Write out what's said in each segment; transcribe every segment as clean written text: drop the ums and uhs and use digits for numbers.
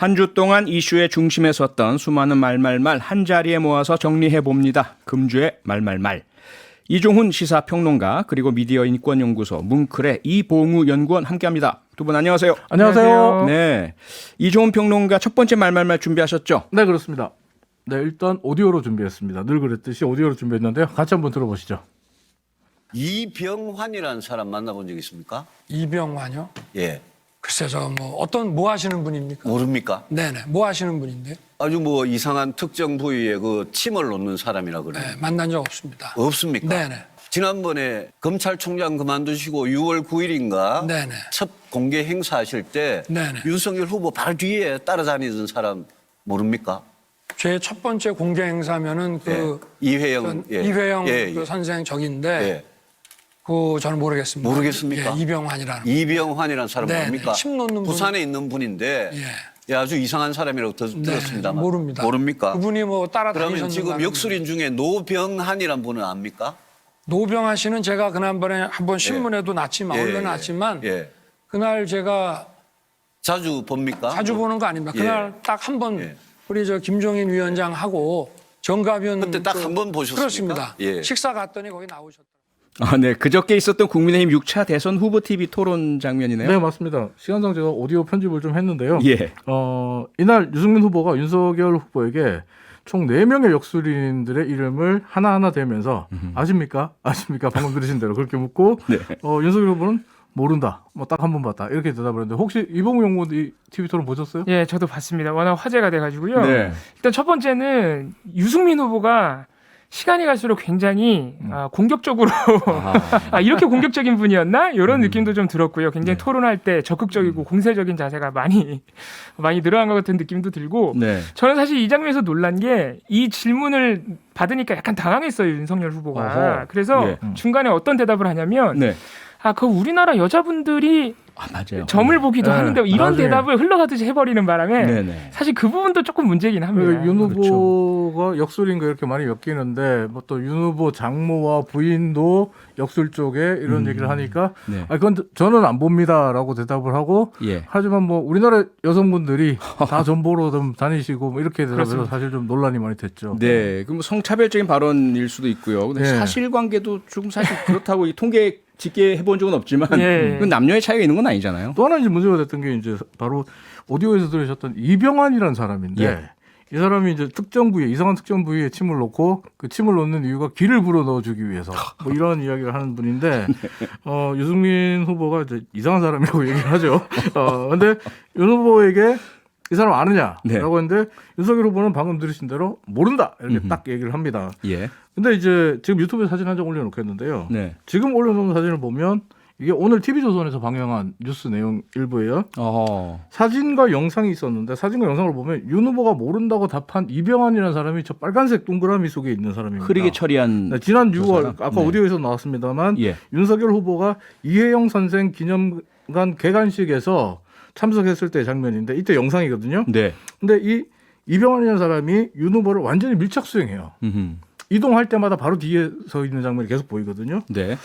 한 주 동안 이슈의 중심에 섰던 수많은 말말말 한자리에 모아서 정리해봅니다. 금주의 말말말. 이종훈 시사평론가 그리고 미디어인권연구소 뭉클의 이봉우 연구원 함께합니다. 두 분 안녕하세요. 안녕하세요. 네, 이종훈 평론가 첫 번째 말말말 준비하셨죠? 네, 그렇습니다. 네, 일단 오디오로 준비했습니다. 늘 그랬듯이 오디오로 준비했는데요. 같이 한번 들어보시죠. 이병환이라는 사람 만나본 적 있습니까? 이병환이요? 예. 글쎄 저 뭐 하시는 분입니까? 모릅니까? 네네 뭐 하시는 분인데? 아주 뭐 이상한 특정 부위에 그 침을 놓는 사람이라 그래요. 네, 만난 적 없습니다. 없습니까? 네네. 지난번에 검찰총장 그만두시고 6월 9일인가 네네. 첫 공개 행사하실 때 네네. 윤석열 후보 바로 뒤에 따라다니던 사람 모릅니까? 제 첫 번째 공개 행사면은 그 이회영 이회영 예, 그 예. 선생 적인데 예. 그 저는 모르겠습니다. 모르겠습니까? 예, 이병환이라는. 이병환이라는 사람 네네. 모릅니까? 침 놓는 부산에 있는 분인데 예. 아주 이상한 사람이라고 들었습니다만 모릅니다. 모릅니까? 그분이 뭐 그러면 따라다니셨는가? 지금 역술인 중에 노병한이란 분은 압니까? 노병환 씨는 제가 그날번에 한번 신문에도 났지만 예, 올려놨지만 예. 그날 제가 자주 봅니까? 자주 보는 거 아닙니다. 예. 그날 딱 한 번 예. 우리 저 김종인 위원장하고 정가변 그때 딱 한 번 보셨습니까? 그렇습니다. 예. 식사 갔더니 거기 나오셨더라고요. 아, 네. 그저께 있었던 국민의힘 6차 대선 후보 TV 토론 장면이네요. 네, 맞습니다. 시간상 제가 오디오 편집을 좀 했는데요. 예. 이날 유승민 후보가 윤석열 후보에게 총 4명의 역술인들의 이름을 하나하나 대면서 아십니까? 아십니까? 방금 들으신 대로 그렇게 묻고 네. 윤석열 후보는 모른다. 뭐 딱 한 번 봤다. 이렇게 대답을 했는데 혹시 이봉우 연구원 이 TV 토론 보셨어요? 예, 저도 봤습니다. 워낙 화제가 돼가지고요. 네. 일단 첫 번째는 유승민 후보가 시간이 갈수록 굉장히 공격적으로 이렇게 공격적인 분이었나? 이런 느낌도 좀 들었고요. 굉장히 토론할 때 적극적이고 공세적인 자세가 많이 늘어난 것 같은 느낌도 들고 네. 저는 사실 이 장면에서 놀란 게 이 질문을 받으니까 약간 당황했어요. 윤석열 후보가. 어허. 그래서 예. 중간에 어떤 대답을 하냐면 네. 그 우리나라 여자분들이 아, 맞아요. 점을 보기도 네, 하는데 이런 나중에. 대답을 흘러가듯이 해버리는 바람에 네네. 사실 그 부분도 조금 문제긴 합니다. 그러니까 윤 후보가 역술인 거 이렇게 많이 엮이는데 뭐 또 윤 후보 장모와 부인도 역술 쪽에 이런 얘기를 하니까 네. 그건 저는 안 봅니다라고 대답을 하고 예. 하지만 뭐 우리나라 여성분들이 다 점 보러 좀 다니시고 뭐 이렇게 대답해서 그렇습니다. 사실 좀 논란이 많이 됐죠. 네. 그럼 성차별적인 발언일 수도 있고요. 근데 네. 사실관계도 조금 사실 그렇다고 이 통계 집계 해본 적은 없지만 예. 그 남녀의 차이가 있는 건 아니잖아요. 또 하나 이제 문제가 됐던 게 이제 바로 오디오에서 들으셨던 이병환이라는 사람인데 예. 이 사람이 이제 특정 부위에 이상한 특정 부위에 침을 놓고 그 침을 놓는 이유가 기를 불어 넣어주기 위해서 뭐 이런 이야기를 하는 분인데 유승민 후보가 이제 이상한 사람이라고 얘기를 하죠. 근데 윤 후보에게 이 사람 아느냐라고 네. 했는데 윤석열 후보는 방금 들으신 대로 모른다 이렇게 딱 얘기를 합니다. 예. 근데 이제 지금 유튜브에 사진 한 장 올려놓겠는데요. 네. 지금 올려놓은 사진을 보면 이게 오늘 TV조선에서 방영한 뉴스 내용 일부예요. 사진과 영상이 있었는데 사진과 영상을 보면 윤 후보가 모른다고 답한 이병환이라는 사람이 저 빨간색 동그라미 속에 있는 사람입니다. 흐리게 처리한 네, 지난 저 6월 사람? 아까 네. 오디오에서 나왔습니다만 예. 윤석열 후보가 이혜영 선생 기념관 개관식에서 참석했을 때 장면인데 이때 영상이거든요. 네. 근데 이 이병환이라는 사람이 윤 후보를 완전히 밀착 수행해요. 음흠. 이동할 때마다 바로 뒤에 서 있는 장면이 계속 보이거든요. 네.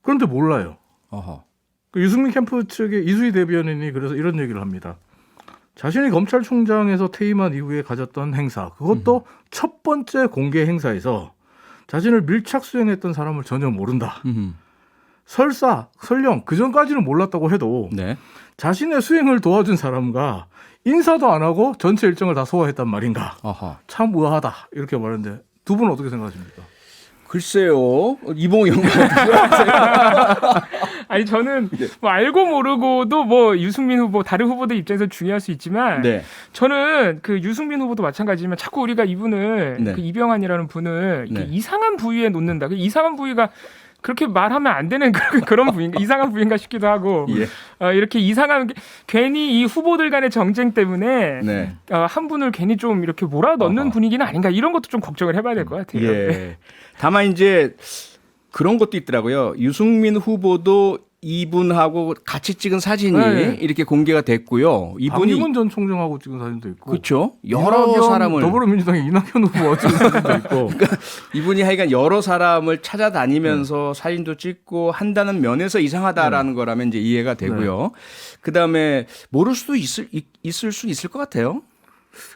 그런데 몰라요. 어허. 그 유승민 캠프 측의 이수희 대변인이 그래서 이런 얘기를 합니다. 자신이 검찰총장에서 퇴임한 이후에 가졌던 행사, 그것도 첫 번째 공개 행사에서 자신을 밀착 수행했던 사람을 전혀 모른다. 음흠. 설령 그 전까지는 몰랐다고 해도 네. 자신의 수행을 도와준 사람과 인사도 안 하고 전체 일정을 다 소화했단 말인가. 어허. 참 우아하다. 이렇게 말하는데 두 분은 어떻게 생각하십니까? 글쎄요. 이봉우 연구원. 아니 저는 뭐 알고 모르고도 뭐 유승민 후보 다른 후보들 입장에서 중요할 수 있지만 네. 저는 그 유승민 후보도 마찬가지지만 자꾸 우리가 이분을 네. 그 이병환이라는 분을 이렇게 네. 이상한 부위에 놓는다. 그 이상한 부위가 그렇게 말하면 안 되는 그런 부위인가 이상한 부위인가 싶기도 하고 예. 이렇게 이상한 게 괜히 이 후보들 간의 정쟁 때문에 네. 한 분을 괜히 좀 이렇게 몰아넣는 어허. 분위기는 아닌가 이런 것도 좀 걱정을 해봐야 될 것 같아요. 예. 다만 이제 그런 것도 있더라고요. 유승민 후보도 이분하고 같이 찍은 사진이 네. 이렇게 공개가 됐고요. 이분이 박기문 전 총장하고 찍은 사진도 있고. 그렇죠. 여러 사람을 더불어민주당의 이낙연 후보와 찍은 사진도 있고. 이분이 하여간 여러 사람을 찾아다니면서 사진도 찍고 한다는 면에서 이상하다라는 거라면 이제 이해가 되고요. 그다음에 모를 수도 있을 수 있을 것 같아요.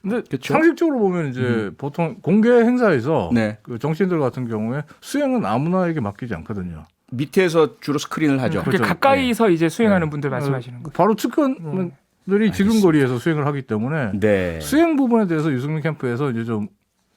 근데 그쵸? 상식적으로 보면 이제 보통 공개 행사에서 네. 그 정치인들 같은 경우에 수행은 아무나에게 맡기지 않거든요. 밑에서 주로 스크린을 하죠. 그렇게 그렇죠. 가까이서 이제 수행하는 분들 말씀하시는 거예요. 바로 측근들이 지근거리에서 수행을 하기 때문에 네. 수행 부분에 대해서 유승민 캠프에서 이제 좀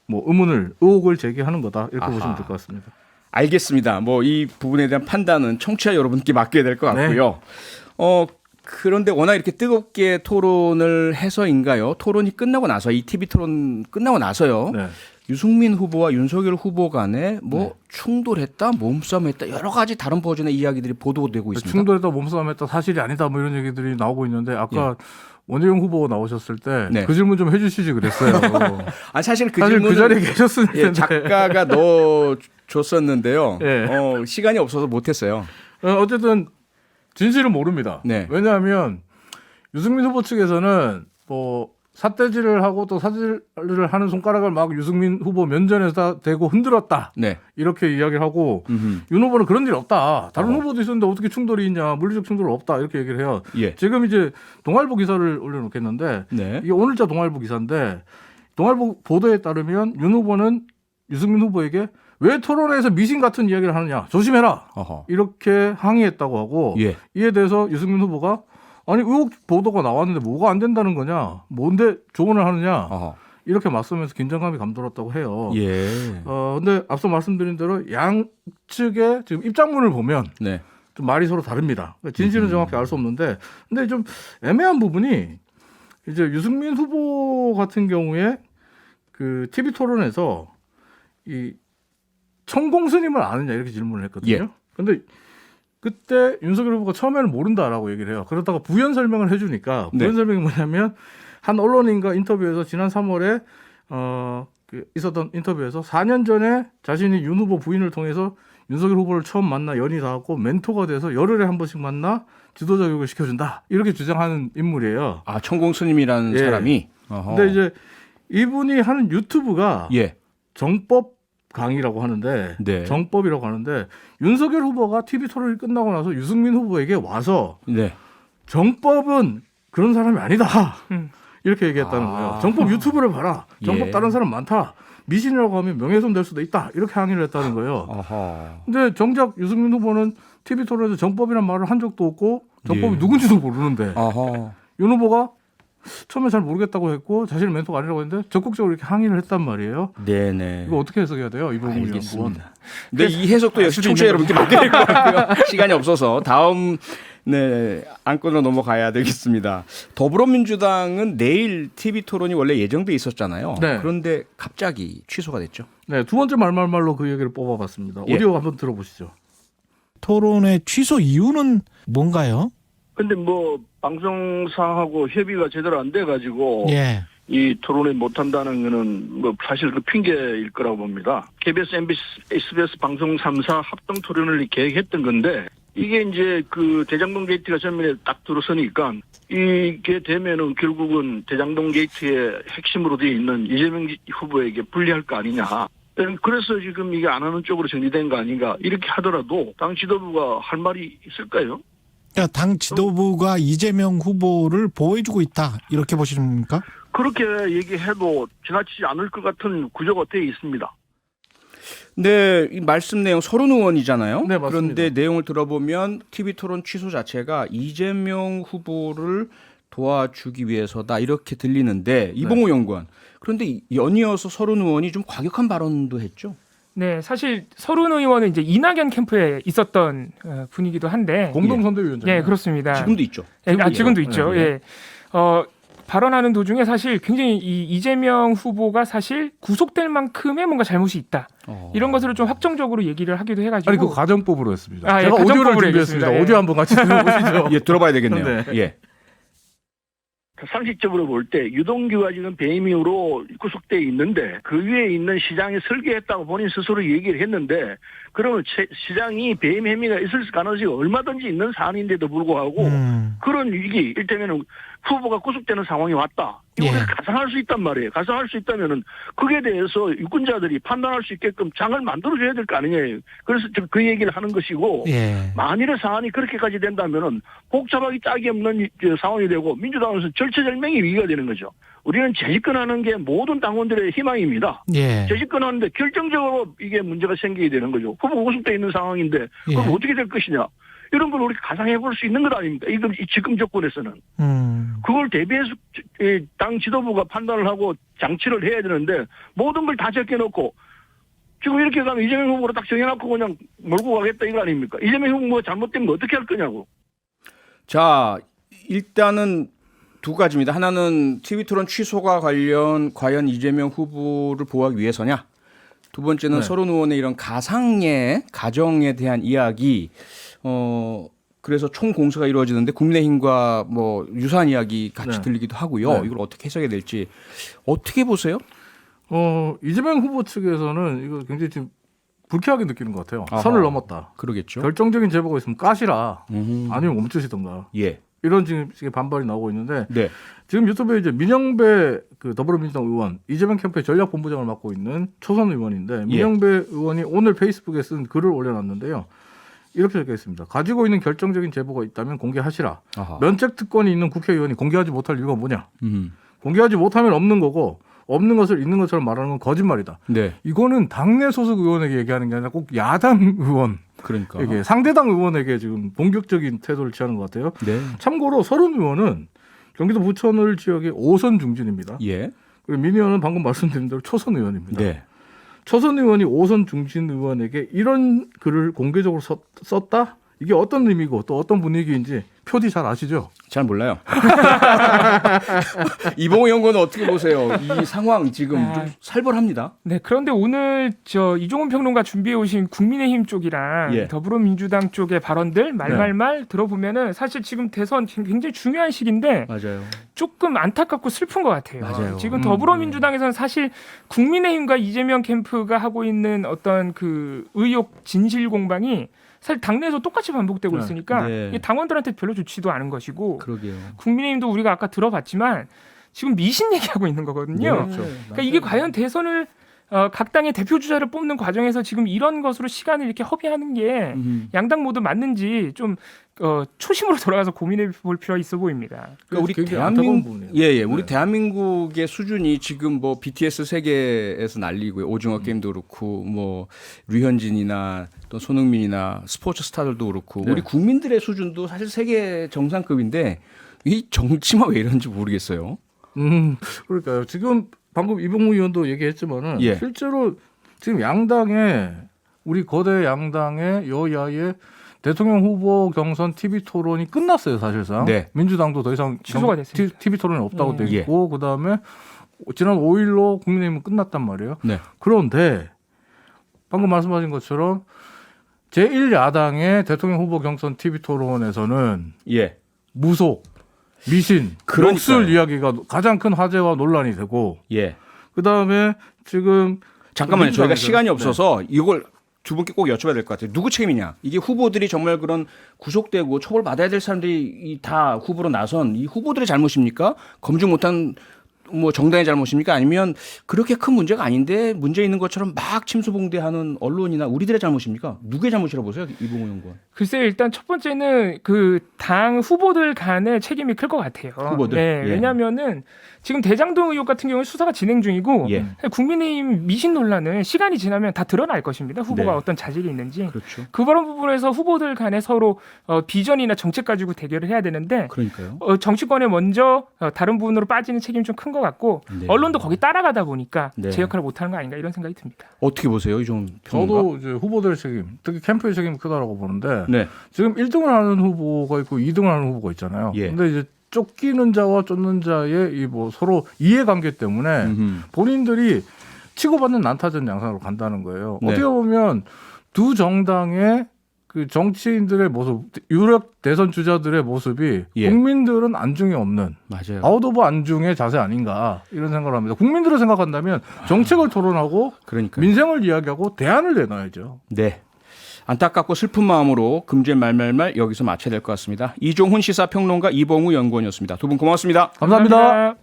뭐 의혹을 제기하는 거다 이렇게 아하. 보시면 될 것 같습니다. 알겠습니다. 뭐 이 부분에 대한 판단은 청취자 여러분께 맡겨야 될 것 같고요. 그런데 워낙 이렇게 뜨겁게 토론을 해서인가요? 토론이 끝나고 나서 이 TV 토론 끝나고 나서요. 네. 유승민 후보와 윤석열 후보 간에 뭐 충돌했다, 몸싸움했다 여러 가지 다른 버전의 이야기들이 보도되고 있습니다. 충돌했다 몸싸움했다 사실이 아니다 뭐 이런 얘기들이 나오고 있는데 아까 원재용 후보 나오셨을 때 그 네. 질문 좀 해주시지 그랬어요. 아 사실 그 사실 질문은 그 자리에 계셨을 텐데 작가가 넣어줬었는데요. 예. 시간이 없어서 못했어요. 어쨌든 진실은 모릅니다. 네. 왜냐하면 유승민 후보 측에서는 뭐 삿대질을 하고 또 사질을 하는 손가락을 막 유승민 후보 면전에서 대고 흔들었다. 네. 이렇게 이야기를 하고 윤 후보는 그런 일 없다. 다른 후보도 있었는데 어떻게 충돌이 있냐. 물리적 충돌은 없다. 이렇게 얘기를 해요. 예. 지금 이제 동아일보 기사를 올려놓겠는데 네. 이게 오늘자 동아일보 기사인데 동아일보 보도에 따르면 윤 후보는 유승민 후보에게 왜 토론회에서 미신 같은 이야기를 하느냐. 조심해라. 어허. 이렇게 항의했다고 하고 예. 이에 대해서 유승민 후보가 아니 의혹 보도가 나왔는데 뭐가 안 된다는 거냐. 뭔데 조언을 하느냐. 어허. 이렇게 맞서면서 긴장감이 감돌았다고 해요. 예. 근데 앞서 말씀드린 대로 양측의 지금 입장문을 보면 네. 좀 말이 서로 다릅니다. 진실은 정확히 알 수 없는데, 근데 좀 애매한 부분이 이제 유승민 후보 같은 경우에 그 TV 토론에서 이 천공 스님을 아느냐 이렇게 질문을 했거든요. 예. 근데 그때 윤석열 후보가 처음에는 모른다라고 얘기를 해요. 그러다가 부연 설명을 해주니까 부연 네. 설명이 뭐냐면 한 언론인과 인터뷰에서 지난 3월에 있었던 인터뷰에서 4년 전에 자신이 윤 후보 부인을 통해서 윤석열 후보를 처음 만나 연이 닿았고 멘토가 돼서 열흘에 한 번씩 만나 지도자 교육을 시켜준다 이렇게 주장하는 인물이에요. 아 천공 스님이라는 예. 사람이. 어허. 근데 이제 이분이 하는 유튜브가 예. 정법 강의라고 하는데 네. 정법이라고 하는데 윤석열 후보가 TV 토론이 끝나고 나서 유승민 후보에게 와서 네. 정법은 그런 사람이 아니다. 이렇게 얘기했다는 아. 거예요. 정법 유튜브를 봐라. 정법 예. 다른 사람 많다. 미신이라고 하면 명예훼손 될 수도 있다. 이렇게 항의를 했다는 거예요. 어허. 근데 정작 유승민 후보는 TV 토론에서 정법이란 말을 한 적도 없고 정법이 예. 누군지도 모르는데 어허. 윤 후보가 처음에 잘 모르겠다고 했고 자신의 멘토가 아니라고 했는데 적극적으로 이렇게 항의를 했단 말이에요. 네네. 이거 어떻게 해석해야 돼요? 이봉우 연구원. 알겠습니다. 네, 이 해석도 역시 청취자 여러분께 맡겨야 될 것 같고요. 시간이 없어서 다음 안건으로 넘어가야 되겠습니다. 더불어민주당은 내일 TV 토론이 원래 예정돼 있었잖아요. 네. 그런데 갑자기 취소가 됐죠. 네, 두 번째 말말말로 그 얘기를 뽑아봤습니다. 예. 오디오 한번 들어보시죠. 토론의 취소 이유는 뭔가요? 근데 뭐 방송사하고 협의가 제대로 안 돼 가지고 예. 이 토론을 못 한다는 거는 뭐 사실 그 핑계일 거라고 봅니다. KBS, MBC, SBS 방송 3사 합동 토론을 계획했던 건데 이게 이제 그 대장동 게이트가 전면에 딱 들어서니까 이게 되면은 결국은 대장동 게이트의 핵심으로 되어 있는 이재명 후보에게 불리할 거 아니냐. 그래서 지금 이게 안 하는 쪽으로 정리된 거 아닌가. 이렇게 하더라도 당 지도부가 할 말이 있을까요? 그러니까 당 지도부가 이재명 후보를 보호해주고 있다 이렇게 보십니까? 그렇게 얘기해도 지나치지 않을 것 같은 구조가 되어 있습니다. 네, 이 말씀 내용 서른 의원이잖아요. 네, 맞습니다. 그런데 내용을 들어보면 TV 토론 취소 자체가 이재명 후보를 도와주기 위해서다 이렇게 들리는데 이봉우 연구원. 그런데 연이어서 서른 의원이 좀 과격한 발언도 했죠. 네, 사실 서른 의원은 이제 이낙연 캠프에 있었던 분이기도 한데 공동선대위원장. 네, 그렇습니다. 지금도 있죠. 지금도 있죠. 네, 네. 예. 발언하는 도중에 사실 굉장히 이 이재명 후보가 사실 구속될 만큼의 뭔가 잘못이 있다. 이런 것을 좀 확정적으로 얘기를 하기도 해가지고. 아니 그 가정법으로 했습니다. 아, 예, 제가 오디오를 가정법으로 준비했습니다. 얘기했습니다. 예. 오디오 한번 같이 들어보시죠. 예, 들어봐야 되겠네요. 네. 예. 상식적으로 볼 때 유동규가 지금 배임 이후로 구속돼 있는데 그 위에 있는 시장이 설계했다고 본인 스스로 얘기를 했는데 그러면 시장이 배임 혐의가 있을 가능성이 얼마든지 있는 사안인데도 불구하고 그런 위기 일테면 후보가 구속되는 상황이 왔다. 이거 예. 가상할 수 있단 말이에요. 가상할 수 있다면은 그에 대해서 유권자들이 판단할 수 있게끔 장을 만들어줘야 될 거 아니냐요. 그래서 지금 그 얘기를 하는 것이고 예. 만일의 사안이 그렇게까지 된다면은 복잡하기 짝이 없는 상황이 되고 민주당에서 절체절명의 위기가 되는 거죠. 우리는 재집권하는 게 모든 당원들의 희망입니다. 예. 재집권하는데 결정적으로 이게 문제가 생기게 되는 거죠. 후보 구속돼 있는 상황인데 그럼 예. 어떻게 될 것이냐. 이런 걸 우리 가상해 볼 수 있는 것 아닙니까? 지금 조건에서는. 그걸 대비해서 당 지도부가 판단을 하고 장치를 해야 되는데 모든 걸 다 제껴놓고 지금 이렇게 가면 이재명 후보로 딱 정해놓고 그냥 몰고 가겠다 이거 아닙니까? 이재명 후보가 잘못되면 어떻게 할 거냐고. 자, 일단은 두 가지입니다. 하나는 TV 토론 취소가 관련 과연 이재명 후보를 보호하기 위해서냐. 두 번째는 네. 서른 의원의 이런 가상의 가정에 대한 이야기. 그래서 총 공수가 이루어지는데 국민의힘과 뭐 유사한 이야기 같이 네. 들리기도 하고요. 네. 이걸 어떻게 해석해야 될지 어떻게 보세요? 이재명 후보 측에서는 이거 굉장히 지금 불쾌하게 느끼는 것 같아요. 아하. 선을 넘었다. 그러겠죠. 결정적인 제보가 있으면 까시라. 아니면 멈추시던가. 예. 이런 지금 반발이 나오고 있는데 네. 지금 유튜브에 이제 민영배 그 더불어민주당 의원 이재명 캠프의 전략본부장을 맡고 있는 초선 의원인데 민영배 의원이 오늘 페이스북에 쓴 글을 올려놨는데요. 이렇게 적혀 있습니다. 가지고 있는 결정적인 제보가 있다면 공개하시라. 아하. 면책 특권이 있는 국회의원이 공개하지 못할 이유가 뭐냐? 음. 공개하지 못하면 없는 거고 없는 것을 있는 것처럼 말하는 건 거짓말이다. 네. 이거는 당내 소속 의원에게 얘기하는 게 아니라 꼭 야당 의원에게 그러니까. 상대당 의원에게 지금 공격적인 태도를 취하는 것 같아요. 네. 참고로 서른 의원은 경기도 부천을 지역의 5선 중진입니다. 예. 그리고 민 의원은 방금 말씀드린 대로 초선 의원입니다. 네. 초선 의원이 5선 중진 의원에게 이런 글을 공개적으로 썼다? 이게 어떤 의미고 또 어떤 분위기인지 표디 잘 아시죠? 잘 몰라요. 이봉호 연구원은 어떻게 보세요? 이 상황 지금 좀 살벌합니다. 네, 그런데 오늘 이종훈 평론가 준비해 오신 국민의힘 쪽이랑 예. 더불어민주당 쪽의 발언들 말말말 들어보면은 사실 지금 대선 굉장히 중요한 시기인데 맞아요. 조금 안타깝고 슬픈 것 같아요. 맞아요. 지금 더불어민주당에서는 사실 국민의힘과 이재명 캠프가 하고 있는 어떤 그 의혹 진실 공방이 사실 당내에서 똑같이 반복되고 네. 있으니까 네. 이게 당원들한테 별로 좋지도 않은 것이고 그러게요. 국민의힘도 우리가 아까 들어봤지만 지금 미신 얘기하고 있는 거거든요. 네. 그러니까 이게 과연 대선을 각 당의 대표 주자를 뽑는 과정에서 지금 이런 것으로 시간을 이렇게 허비하는 게 양당 모두 맞는지 좀 초심으로 돌아가서 고민해 볼 필요가 있어 보입니다. 그러니까 우리 굉장히 안타까운 부분이에요. 예, 우리 네. 대한민국의 수준이 지금 뭐 BTS 세계에서 날리고요. 오징어 게임도 그렇고 뭐 류현진이나 또 손흥민이나 스포츠 스타들도 그렇고 네. 우리 국민들의 수준도 사실 세계 정상급인데 이 정치만 왜 이런지 모르겠어요. 그러니까요. 지금 방금 이봉우 의원도 얘기했지만은 예. 실제로 지금 양당의 우리 거대 양당의 여야의 대통령 후보 경선 TV 토론이 끝났어요, 사실상. 네. 민주당도 더 이상 취소가 됐습니다. TV 토론이 없다고 돼 예. 있고 그다음에 지난 5일로 국민의힘은 끝났단 말이에요. 네. 그런데 방금 말씀하신 것처럼 제1야당의 대통령 후보 경선 TV 토론에서는 예. 무속, 미신, 그러니까요. 녹술 이야기가 가장 큰 화제와 논란이 되고 예. 그다음에 지금 잠깐만요. 저희가 민주당에서- 시간이 없어서 이걸 두 분께 꼭 여쭤봐야 될 것 같아요. 누구 책임이냐? 이게 후보들이 정말 그런 구속되고 처벌받아야 될 사람들이 다 후보로 나선 이 후보들의 잘못입니까? 검증 못한 뭐 정당의 잘못입니까? 아니면 그렇게 큰 문제가 아닌데 문제 있는 것처럼 막 침수봉대하는 언론이나 우리들의 잘못입니까? 누구의 잘못이라고 보세요? 이봉호 연구원. 글쎄요, 일단 첫 번째는 그 당 후보들 간의 책임이 클 것 같아요. 후보들? 네, 예. 왜냐하면은 지금 대장동 의혹 같은 경우는 수사가 진행 중이고 예. 국민의힘 미신 논란은 시간이 지나면 다 드러날 것입니다. 후보가 네. 어떤 자질이 있는지. 그렇죠. 그런 부분에서 후보들 간에 서로 비전이나 정책 가지고 대결을 해야 되는데 그러니까요. 정치권에 먼저 다른 부분으로 빠지는 책임이 좀 큰 것 같고 네. 언론도 거기 따라가다 보니까 네. 제 역할을 못하는 거 아닌가 이런 생각이 듭니다. 어떻게 보세요? 이종 평론가? 저도 이제 후보들의 책임, 특히 캠프의 책임이 크다라고 보는데 네. 지금 1등을 하는 후보가 있고 2등을 하는 후보가 있잖아요. 예. 근데 이제 쫓기는 자와 쫓는 자의 이 뭐 서로 이해관계 때문에 본인들이 치고받는 난타전 양상으로 간다는 거예요. 네. 어떻게 보면 두 정당의 그 정치인들의 모습, 유력 대선 주자들의 모습이 예. 국민들은 안중에 없는 맞아요. 아웃 오브 안중의 자세 아닌가 이런 생각을 합니다. 국민들을 생각한다면 정책을 토론하고 그러니까. 민생을 이야기하고 대안을 내놔야죠. 네. 안타깝고 슬픈 마음으로 금주의 말말말 여기서 마쳐야 될 것 같습니다. 이종훈 시사평론가 이봉우 연구원이었습니다. 두 분 고맙습니다. 감사합니다.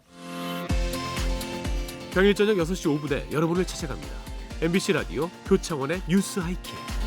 평일 저녁 6시 5분에 여러분을 찾아갑니다. MBC 라디오 표창원의 뉴스 하이킥.